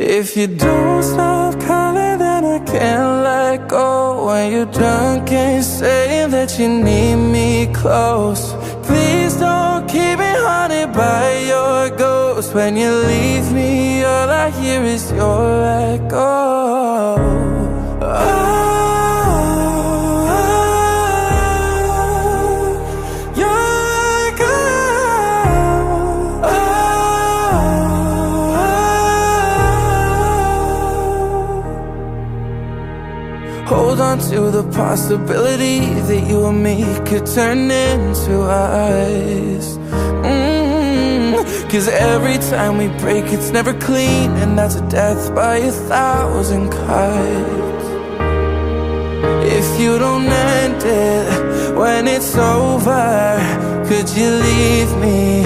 If you don't stop calling, then I can't let go. When you're drunk and saying that you need me close, please don't keep me haunted by your ghost. When you leave me, all I hear is your echo. Hold on to the possibility that you and me could turn into eyes. Cause every time we break it's never clean, and that's a death by 1,000 cuts. If you don't end it when it's over, could you leave me